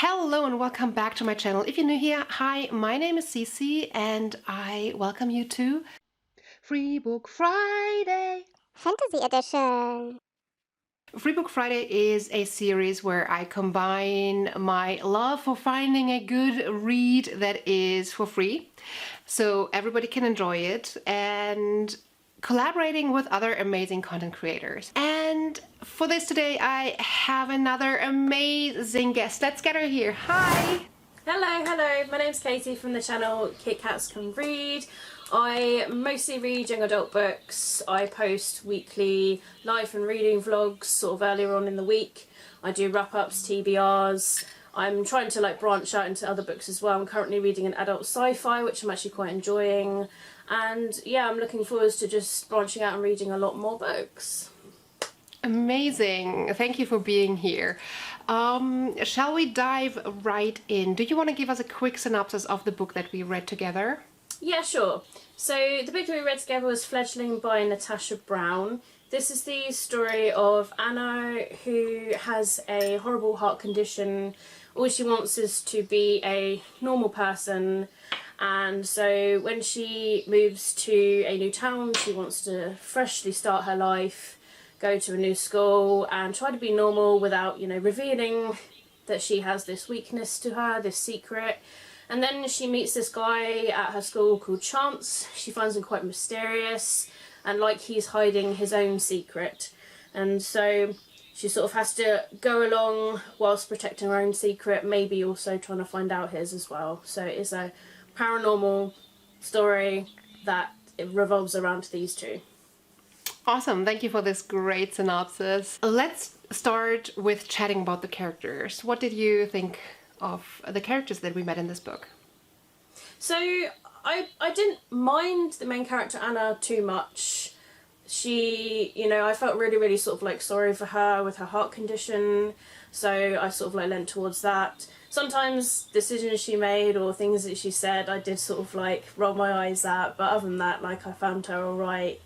Hello and welcome back to my channel. If you're new here, hi, my name is Cece and I welcome you to Freebook Friday. Fantasy Edition. Freebook Friday is a series where I combine my love for finding a good read that is for free, so everybody can enjoy it, and collaborating with other amazing content creators. And for this today, I have another amazing guest. Let's get her here. Hi! Hello, my name's Katie from the channel Kit Kats Can Read. I mostly read young adult books. I post weekly life and reading vlogs sort of earlier on in the week. I do wrap-ups, TBRs. I'm trying to branch out into other books as well. I'm currently reading an adult sci-fi, which I'm actually quite enjoying. And yeah, I'm looking forward to just branching out and reading a lot more books. Amazing. Thank you for being here. Shall we dive right in? Do you want to give us a quick synopsis of the book that we read together? Yeah, sure. So the book that we read together was Fledgling by Natasha Brown. This is the story of Anna, who has a horrible heart condition. All she wants is to be a normal person. And so when she moves to a new town, she wants to freshly start her life, go to a new school and try to be normal without, revealing that she has this weakness to her, this secret. And then she meets this guy at her school called Chance. She finds him quite mysterious and like he's hiding his own secret. And so she sort of has to go along whilst protecting her own secret, maybe also trying to find out his as well. So it's a paranormal story that it revolves around these two. Awesome. Thank you for this great synopsis. Let's start with chatting about the characters. What did you think of the characters that we met in this book? So I didn't mind the main character Anna too much. She, I felt really sort of sorry for her with her heart condition, so I sort of lent towards that. Sometimes decisions she made or things that she said I did sort of roll my eyes at, but other than that, I found her alright.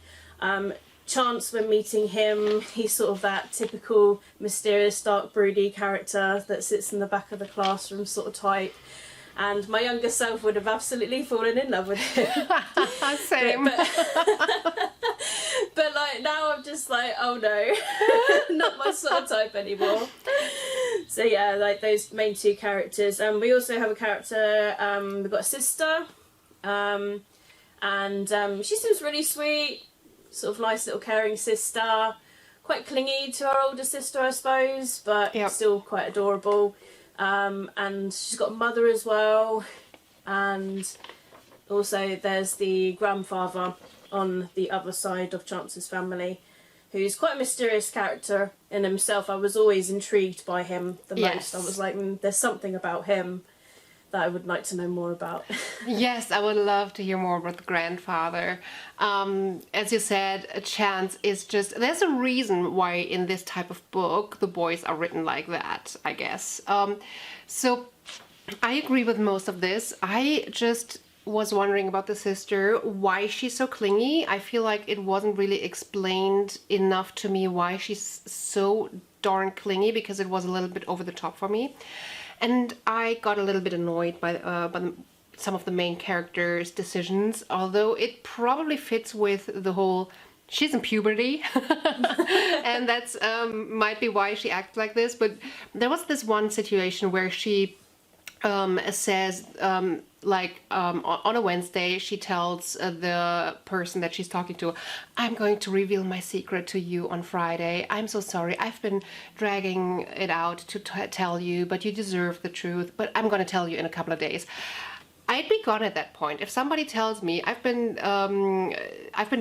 Chance, when meeting him, he's sort of that typical mysterious, dark, broody character that sits in the back of the classroom sort of type. And my younger self would have absolutely fallen in love with him. Same. But now I'm just oh no, not my sort of type anymore. So yeah, those main two characters. We also have a character, we've got a sister, and she seems really sweet. Sort of nice little caring sister, quite clingy to her older sister I suppose, but still quite adorable. And she's got a mother as well, and also there's the grandfather on the other side of Chance's family, who's quite a mysterious character in himself. I was always intrigued by him the most. I was there's something about him that I would like to know more about. Yes, I would love to hear more about the grandfather. As you said, Chance is just... There's a reason why in this type of book the boys are written like that, I guess. So I agree with most of this. I just was wondering about the sister, why she's so clingy. I feel like it wasn't really explained enough to me why she's so darn clingy, because it was a little bit over the top for me. And I got a little bit annoyed by some of the main characters' decisions, although it probably fits with the whole, she's in puberty, and that's might be why she acts like this. But there was this one situation where she says, on a Wednesday, she tells the person that she's talking to, I'm going to reveal my secret to you on Friday. I'm so sorry. I've been dragging it out to tell you, but you deserve the truth. But I'm going to tell you in a couple of days. I'd be gone at that point. If somebody tells me, I've been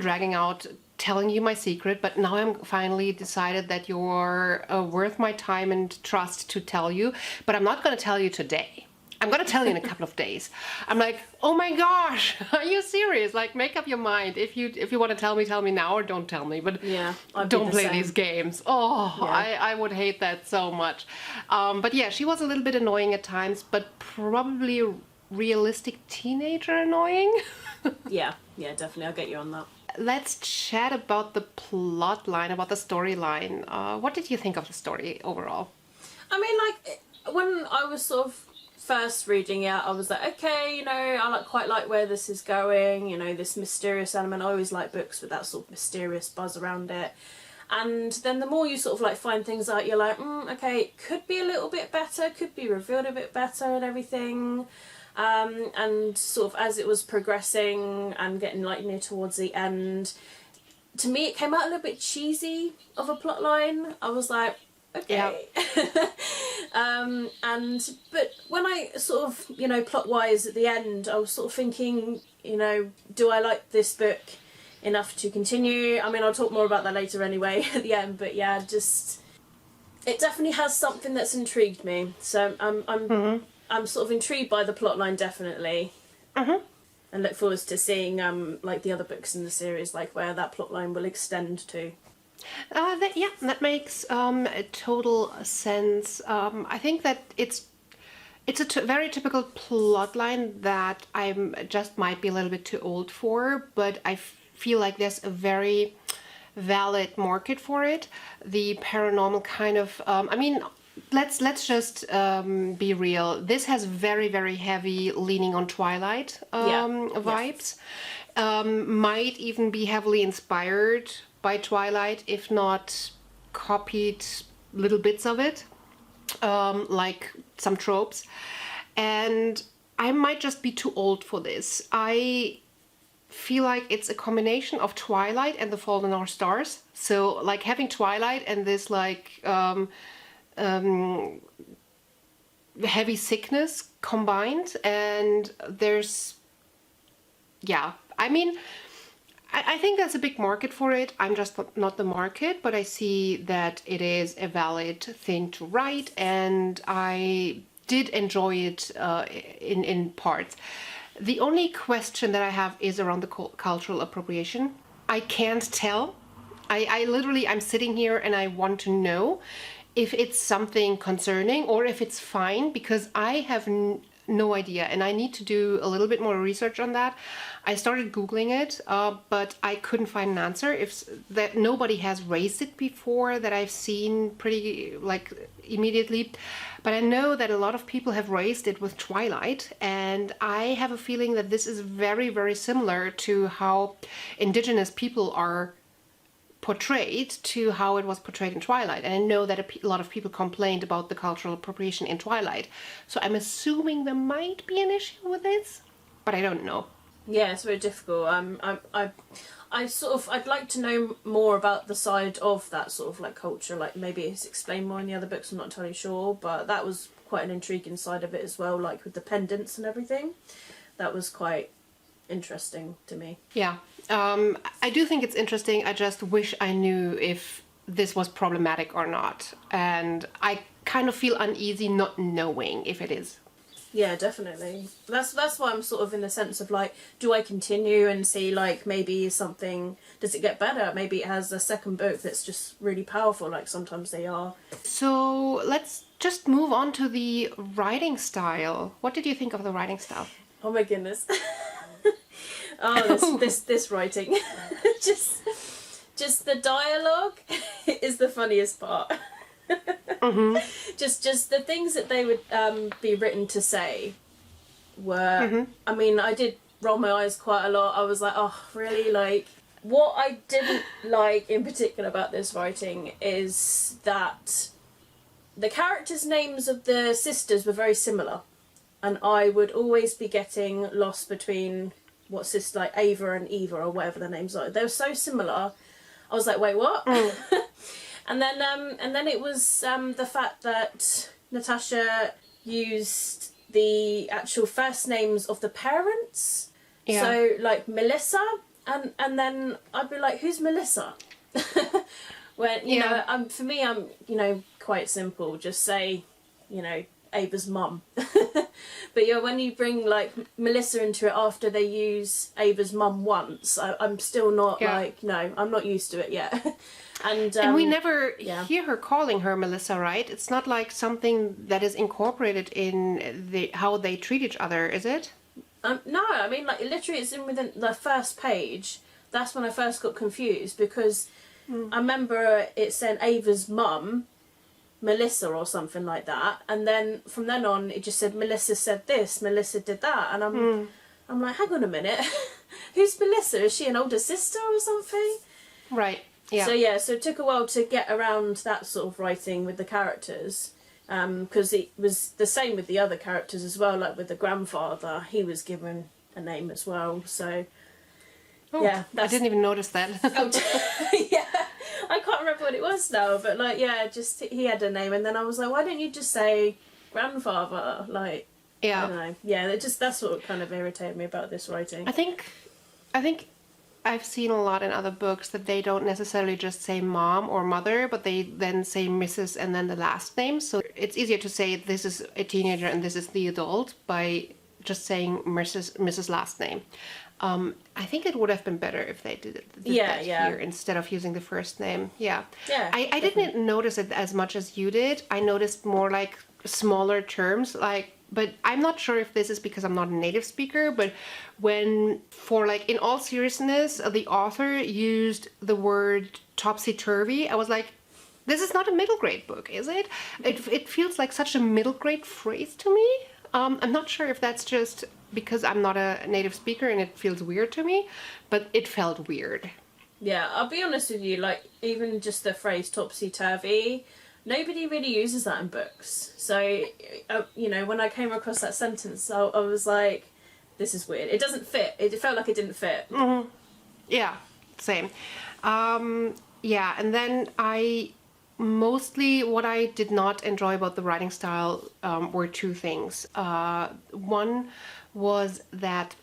dragging out telling you my secret, but now I'm finally decided that you're worth my time and trust to tell you, but I'm not going to tell you today. I'm going to tell you in a couple of days. I'm like, oh my gosh, are you serious? Make up your mind. If you want to tell me now, or don't tell me. But yeah, don't play these games. Oh, yeah. I would hate that so much. But yeah, she was a little bit annoying at times, but probably realistic teenager annoying. yeah, definitely. I'll get you on that. Let's chat about the plot line, about the storyline. What did you think of the story overall? I mean, when I was sort of first reading it, I was like, okay, you know, I quite like where this is going, you know, this mysterious element. I always like books with that sort of mysterious buzz around it. And then the more you sort of like find things out, you're like, okay, it could be a little bit better, could be revealed a bit better and everything. And sort of as it was progressing and getting like near towards the end, to me it came out a little bit cheesy of a plot line. I was like, okay. But when I sort of, you know, plot wise at the end, I was sort of thinking, you know, do I like this book enough to continue? I mean, I'll talk more about that later anyway at the end, but yeah, just it definitely has something that's intrigued me. So I'm sort of intrigued by the plot line, definitely. And look forward to seeing like the other books in the series, like where that plot line will extend to. That makes total sense. I think that it's a very typical plot line that I'm just might be a little bit too old for, but I feel like there's a very valid market for it. The paranormal kind of, I mean, let's just be real. This has very, very heavy leaning on Twilight vibes. Might even be heavily inspired by Twilight, if not copied little bits of it, like some tropes. And I might just be too old for this. I feel like it's a combination of Twilight and The Fault in Our Stars. So like having Twilight and this like heavy sickness combined, and there's, yeah, I mean, I think there's a big market for it. I'm just not the market, but I see that it is a valid thing to write, and I did enjoy it in parts. The only question that I have is around the cultural appropriation. I can't tell. I literally, I'm sitting here and I want to know if it's something concerning or if it's fine, because I have no idea, and I need to do a little bit more research on that. I started Googling it, but I couldn't find an answer. If that nobody has raised it before that I've seen pretty like immediately, but I know that a lot of people have raised it with Twilight, and I have a feeling that this is very, very similar to how indigenous people are portrayed to how it was portrayed in Twilight. And I know that a lot of people complained about the cultural appropriation in Twilight. So I'm assuming there might be an issue with this, but I don't know. Yeah, it's very difficult. I'd like to know more about the side of that sort of like culture. Like maybe it's explained more in the other books. I'm not entirely sure, but that was quite an intriguing side of it as well. Like with the pendants and everything, that was quite interesting to me. Yeah. I do think it's interesting. I just wish I knew if this was problematic or not. And I kind of feel uneasy not knowing if it is. Yeah, definitely. That's why I'm sort of in the sense of like, do I continue and see like maybe something, does it get better? Maybe it has a second book that's just really powerful, like sometimes they are. So let's just move on to the writing style. What did you think of the writing style? Oh my goodness. Oh, this writing. just the dialogue is the funniest part. Just the things that they would be written to say were, I mean, I did roll my eyes quite a lot. I was like, oh, really? Like, what I didn't like in particular about this writing is that the characters' names of the sisters were very similar. And I would always be getting lost between what sister, like Ava and Eva or whatever their names are. They were so similar. I was like, wait, what? And then it was the fact that Natasha used the actual first names of the parents. Yeah. So like Melissa, and then I'd be like, who's Melissa? When you know, for me, I'm quite simple. Just say, Ava's mum. But yeah, when you bring like Melissa into it after they use Ava's mum once, I'm still not like, no, I'm not used to it yet. And we never hear her calling her Melissa, right? It's not like something that is incorporated in how they treat each other, is it? No, I mean, like literally, it's in within the first page. That's when I first got confused because I remember it saying Ava's mum, Melissa or something like that. And then from then on, it just said Melissa said this, Melissa did that. And I'm like, hang on a minute. Who's Melissa? Is she an older sister or something? Right. Yeah. So it took a while to get around that sort of writing with the characters. Because it was the same with the other characters as well, like with the grandfather, he was given a name as well. So, I didn't even notice that. Yeah, I can't remember what it was now, but like, yeah, just he had a name, and then I was like, why don't you just say grandfather? Like, Yeah. I don't know. Yeah, that's what kind of irritated me about this writing. I think I've seen a lot in other books that they don't necessarily just say mom or mother, but they then say Mrs. and then the last name. So it's easier to say this is a teenager and this is the adult by just saying Mrs. last name. I think it would have been better if they did that here instead of using the first name. Yeah. Yeah. I didn't notice it as much as you did. I noticed more like smaller terms, but I'm not sure if this is because I'm not a native speaker, but in all seriousness, the author used the word topsy-turvy, I was like, this is not a middle grade book, is it? It feels like such a middle grade phrase to me. I'm not sure if that's just because I'm not a native speaker and it feels weird to me, but it felt weird. Yeah, I'll be honest with you, like, even just the phrase topsy-turvy, nobody really uses that in books. So, when I came across that sentence, I was like, this is weird. It doesn't fit. It felt like it didn't fit. Mm-hmm. Yeah, same. And then what I did not enjoy about the writing style were two things. One was that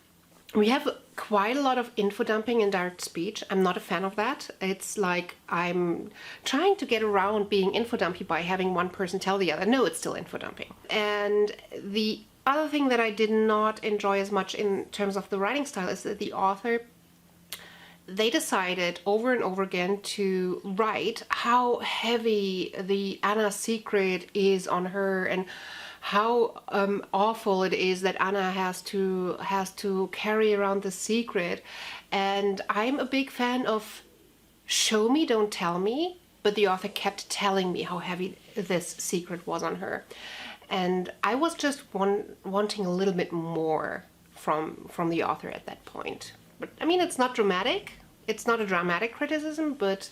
we have quite a lot of info dumping and direct speech. I'm not a fan of that. It's like I'm trying to get around being info dumpy by having one person tell the other, no, it's still info dumping. And the other thing that I did not enjoy as much in terms of the writing style is that the author, they decided over and over again to write how heavy the Anna secret is on her and how awful it is that Anna has to carry around the secret. And I'm a big fan of show me, don't tell me, but the author kept telling me how heavy this secret was on her. And I was just wanting a little bit more from the author at that point. But I mean, it's not dramatic. It's not a dramatic criticism, but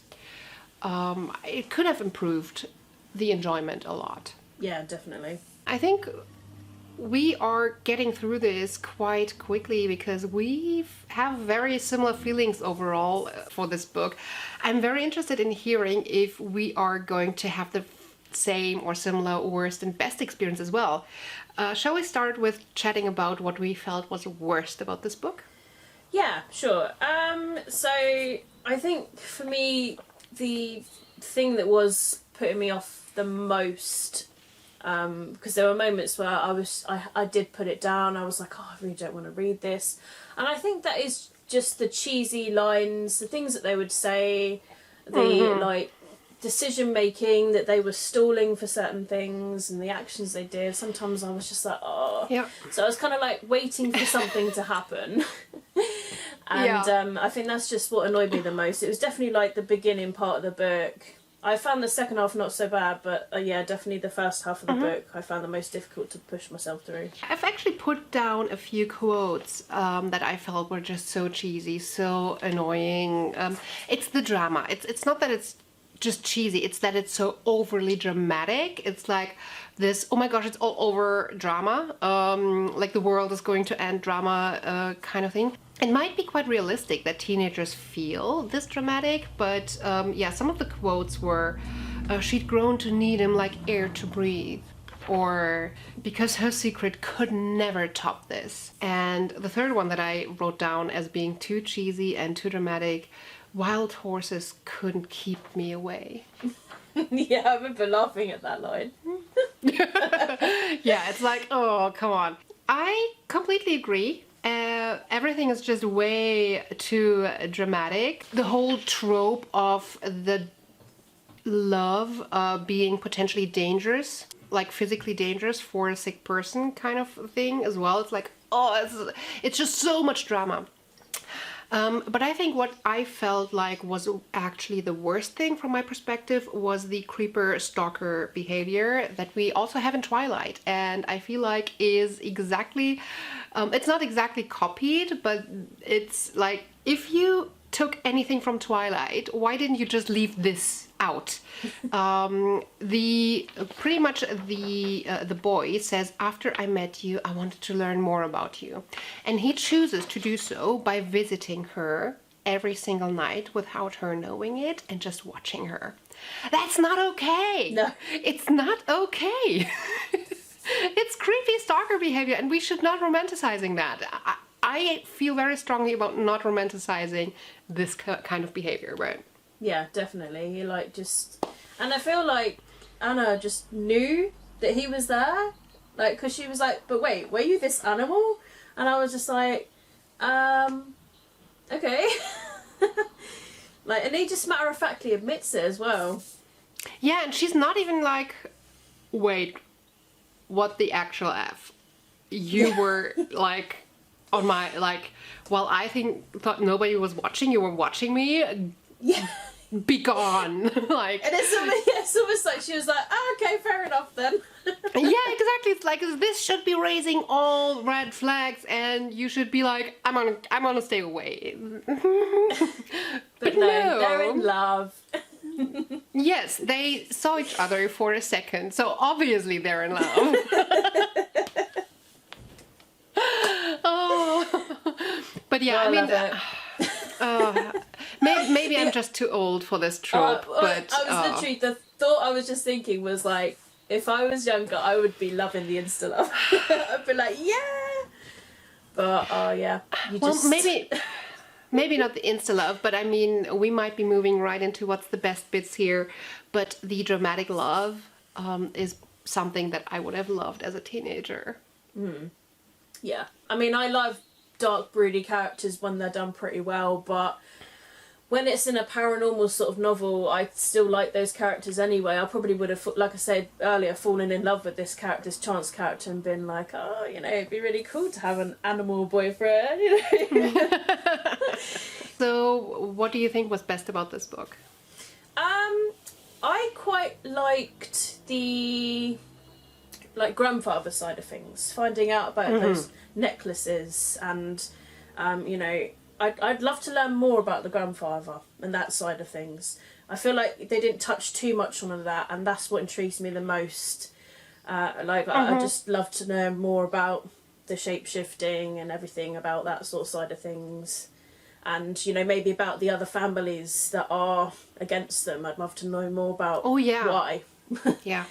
it could have improved the enjoyment a lot. Yeah, definitely. I think we are getting through this quite quickly because we have very similar feelings overall for this book. I'm very interested in hearing if we are going to have the same or similar worst and best experience as well. Shall we start with chatting about what we felt was worst about this book? Yeah, sure. So I think for me, the thing that was putting me off the most, because there were moments where I did put it down. I was like, oh, I really don't want to read this. And I think that is just the cheesy lines, the things that they would say, the decision making, that they were stalling for certain things and the actions they did. Sometimes I was just like, oh. Yeah. So I was kind of like waiting for something to happen. And I think that's just what annoyed me the most. It was definitely like the beginning part of the book. I found the second half not so bad, but definitely the first half of the book I found the most difficult to push myself through. I've actually put down a few quotes that I felt were just so cheesy, so annoying. It's the drama. It's not that it's just cheesy, it's that it's so overly dramatic. It's like this, oh my gosh, it's all over drama, like the world is going to end drama kind of thing. It might be quite realistic that teenagers feel this dramatic, but some of the quotes were, she'd grown to need him like air to breathe, or because her secret could never top this. And the third one that I wrote down as being too cheesy and too dramatic, wild horses couldn't keep me away. Yeah, I remember laughing at that line. Yeah, it's like, oh, come on. I completely agree. Everything is just way too dramatic. The whole trope of the love being potentially dangerous, like physically dangerous for a sick person kind of thing as well. It's like, oh, it's just so much drama. But I think what I felt like was actually the worst thing from my perspective was the creeper stalker behavior that we also have in Twilight. And I feel like is exactly, it's not exactly copied, but it's like if you took anything from Twilight, why didn't you just leave this out? Pretty much the boy says, after I met you, I wanted to learn more about you, and he chooses to do so by visiting her every single night without her knowing it and just watching her. That's not okay. No, it's not okay. It's creepy stalker behavior, and we should not romanticizing that. I feel very strongly about not romanticizing this kind of behavior, right? Yeah, definitely. You like just, and I feel like Anna just knew that he was there, like, because she was like, "But wait, were you this animal?" And I was just like, okay. Like, and he just matter of factly admits it as well. Yeah, and she's not even like, wait, what the actual F? You were like on my, like, well, I thought nobody was watching, you were watching me. Yeah. Be gone. Like, and it's almost like she was like, oh, okay, fair enough then. Yeah, exactly. It's like this should be raising all red flags, and you should be like, I'm gonna stay away. But no, they're in love. Yes, they saw each other for a second, so obviously they're in love. Oh, but yeah, I mean, maybe I'm just too old for this trope. But I was literally, the thought I was just thinking was like, if I was younger, I would be loving the insta love. I'd be like, yeah. But yeah, maybe not the insta love, but I mean, we might be moving right into what's the best bits here. But the dramatic love is something that I would have loved as a teenager. Yeah, I mean, I love dark, broody characters when they're done pretty well, but when it's in a paranormal sort of novel, I still like those characters anyway. I probably would have, like I said earlier, fallen in love with this Chance character and been like, oh, you know, it'd be really cool to have an animal boyfriend, you know. So, what do you think was best about this book? I quite liked the grandfather side of things, finding out about those necklaces, and you know, I'd love to learn more about the grandfather and that side of things. I feel like they didn't touch too much on that, and that's what intrigues me the most. I just love to know more about the shape-shifting and everything about that sort of side of things. And, you know, maybe about the other families that are against them. I'd love to know more about why. Yeah.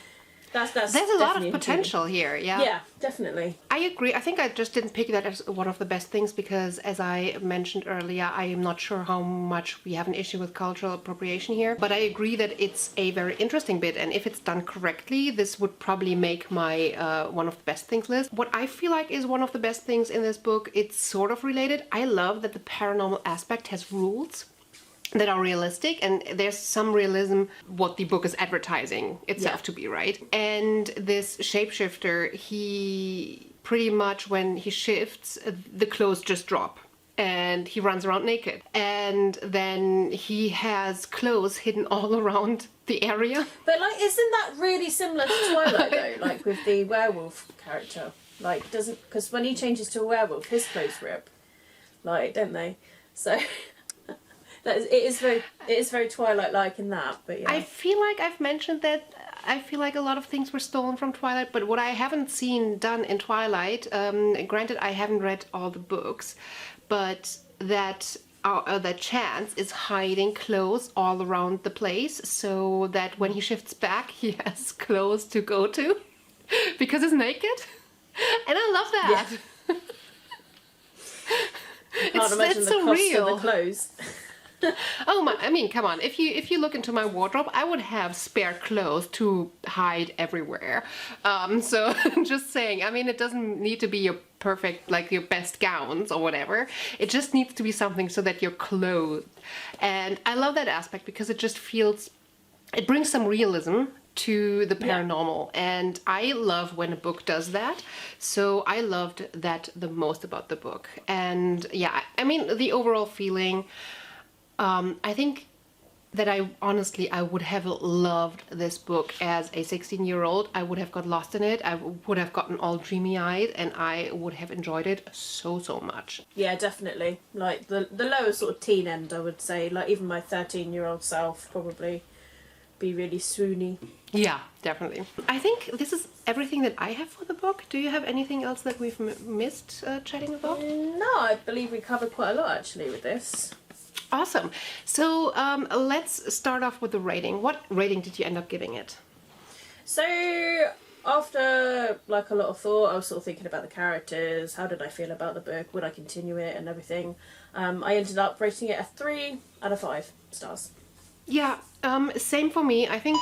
There's a lot of potential here, yeah. Yeah, definitely. I agree. I think I just didn't pick that as one of the best things because, as I mentioned earlier, I am not sure how much we have an issue with cultural appropriation here. But I agree that it's a very interesting bit, and if it's done correctly, this would probably make my one of the best things list. What I feel like is one of the best things in this book, it's sort of related. I love that the paranormal aspect has rules that are realistic, and there's some realism what the book is advertising itself to be, right? And this shapeshifter, he pretty much, when he shifts, the clothes just drop and he runs around naked, and then he has clothes hidden all around the area. But like, isn't that really similar to Twilight though, like with the werewolf character? Like, doesn't, because when he changes to a werewolf, his clothes rip, like, don't they? So it is very Twilight-like in that, but yeah. I feel like I've mentioned that I feel like a lot of things were stolen from Twilight, but what I haven't seen done in Twilight, granted I haven't read all the books, but that Chance is hiding clothes all around the place so that when he shifts back, he has clothes to go to because he's naked. And I love that. Yeah. Can't imagine the cost of the clothes. Oh my! I mean, come on. If you look into my wardrobe, I would have spare clothes to hide everywhere. So just saying. I mean, it doesn't need to be your perfect, like your best gowns or whatever. It just needs to be something so that you're clothed. And I love that aspect because it just feels. It brings some realism to the paranormal. And I love when a book does that. So I loved that the most about the book. And yeah, I mean, the overall feeling, I think that I would have loved this book as a 16-year-old. I would have got lost in it. I would have gotten all dreamy-eyed, and I would have enjoyed it so much. Yeah, definitely. Like the lower sort of teen end, I would say. Like even my 13-year-old self probably be really swoony. Yeah, definitely. I think this is everything that I have for the book. Do you have anything else that we've missed chatting about? No, I believe we covered quite a lot actually with this. Awesome. So let's start off with the rating. What rating did you end up giving it? So after like a lot of thought, I was sort of thinking about the characters, how did I feel about the book, would I continue it and everything. I ended up rating it a 3 out of 5 stars. Yeah, same for me. I think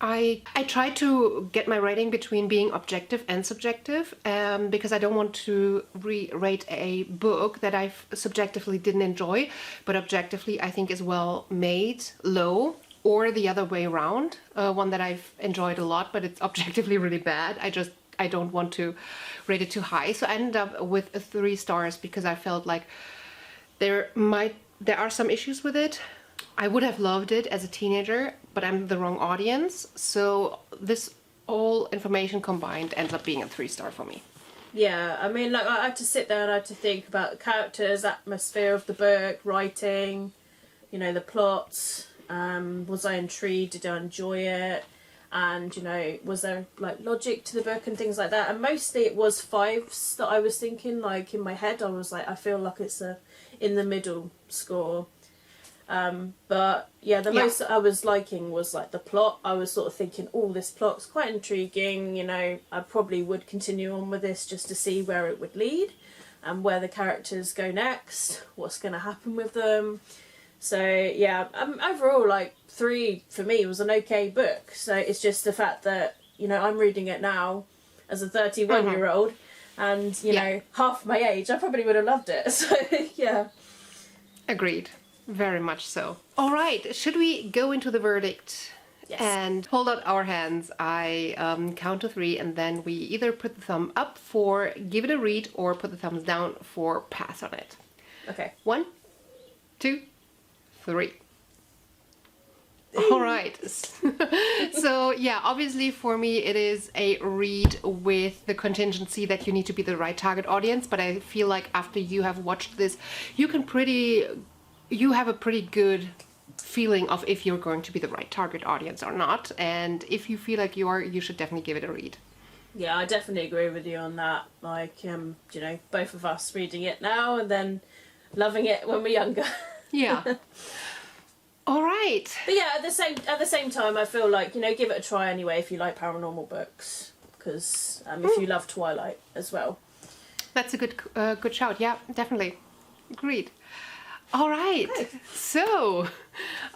I try to get my rating between being objective and subjective, because I don't want to rate a book that I subjectively didn't enjoy, but objectively I think is well made, low, or the other way around. One that I've enjoyed a lot, but it's objectively really bad. I don't want to rate it too high. So I ended up with 3 stars because I felt like there are some issues with it. I would have loved it as a teenager, but I'm the wrong audience. So this all information combined ends up being a 3-star for me. Yeah, I mean, like I had to sit there and I had to think about the characters, atmosphere of the book, writing, you know, the plot. Was I intrigued? Did I enjoy it? And, you know, was there like logic to the book and things like that? And mostly it was 5s that I was thinking, like in my head, I was like, I feel like it's a in the middle score. But yeah, the most that I was liking was like the plot. I was sort of thinking, oh, this plot's quite intriguing, you know, I probably would continue on with this just to see where it would lead and where the characters go next, what's going to happen with them. So yeah, overall, like 3 for me was an okay book. So it's just the fact that, you know, I'm reading it now as a 31-year-old and, you know, half my age, I probably would have loved it. So yeah. Agreed. Very much so. All right, should we go into the verdict? Yes. And hold out our hands. I count to 3, and then we either put the thumb up for give it a read or put the thumbs down for pass on it. Okay. 1, 2, 3. All right. So yeah, obviously for me it is a read with the contingency that you need to be the right target audience, but I feel like after you have watched this, you have a pretty good feeling of if you're going to be the right target audience or not. And if you feel like you are, you should definitely give it a read. Yeah, I definitely agree with you on that. Like, you know, both of us reading it now and then loving it when we're younger. Yeah. All right. But yeah, at the same time, I feel like, you know, give it a try anyway if you like paranormal books, because if you love Twilight as well. That's a good shout. Yeah, definitely. Agreed. All right, so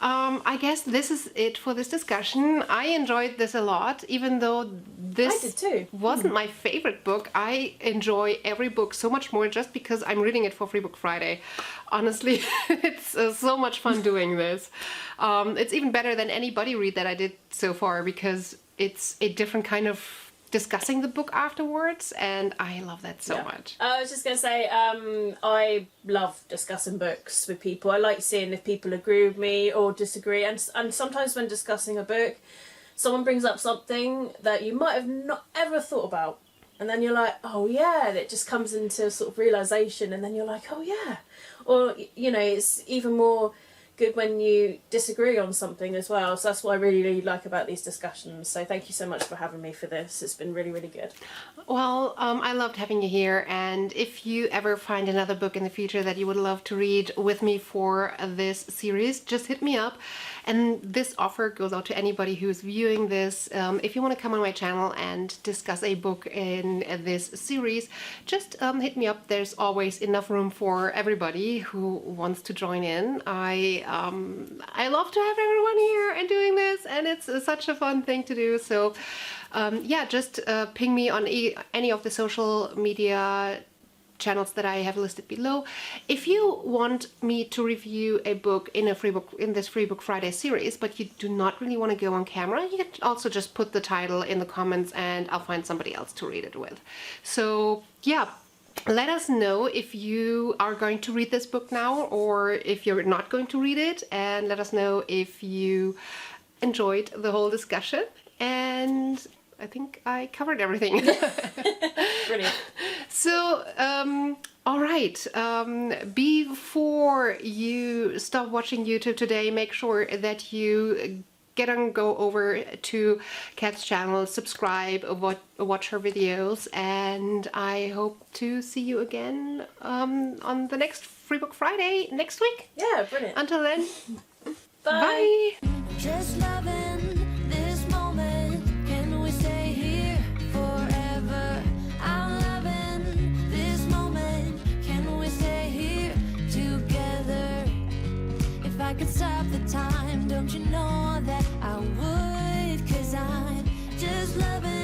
I guess this is it for this discussion. I enjoyed this a lot, even though this I did too. wasn't my favorite book. I enjoy every book so much more just because I'm reading it for Freebook Friday. Honestly, it's so much fun doing this. It's even better than any buddy read that I did so far because it's a different kind of discussing the book afterwards, and I love that so much. I was just going to say, I love discussing books with people. I like seeing if people agree with me or disagree, and sometimes when discussing a book, someone brings up something that you might have not ever thought about, and then you're like, oh yeah, and it just comes into sort of realisation, and then you're like, oh yeah. Or, you know, it's even more good when you disagree on something as well. So that's what I really, really like about these discussions. So thank you so much for having me for this. It's been really, really good. Well, I loved having you here, and if you ever find another book in the future that you would love to read with me for this series, just hit me up. And this offer goes out to anybody who's viewing this. If you want to come on my channel and discuss a book in this series, just hit me up. There's always enough room for everybody who wants to join in. I love to have everyone here and doing this, and it's such a fun thing to do. So yeah, just ping me on any of the social media channels that I have listed below. If you want me to review a book in this Freebook Friday series, but you do not really want to go on camera, you can also just put the title in the comments and I'll find somebody else to read it with. So yeah, let us know if you are going to read this book now or if you're not going to read it, and let us know if you enjoyed the whole discussion. And I think I covered everything. Brilliant. So, all right. Before you stop watching YouTube today, make sure that you go over to Kat's channel, subscribe, watch her videos, and I hope to see you again on the next Freebook Friday next week. Yeah, brilliant. Until then, Bye. bye. Just loving this moment. Can we stay here forever? I'm loving this moment. Can we stay here together? If I could stop the time, don't you know that I would? 'Cause I'm just loving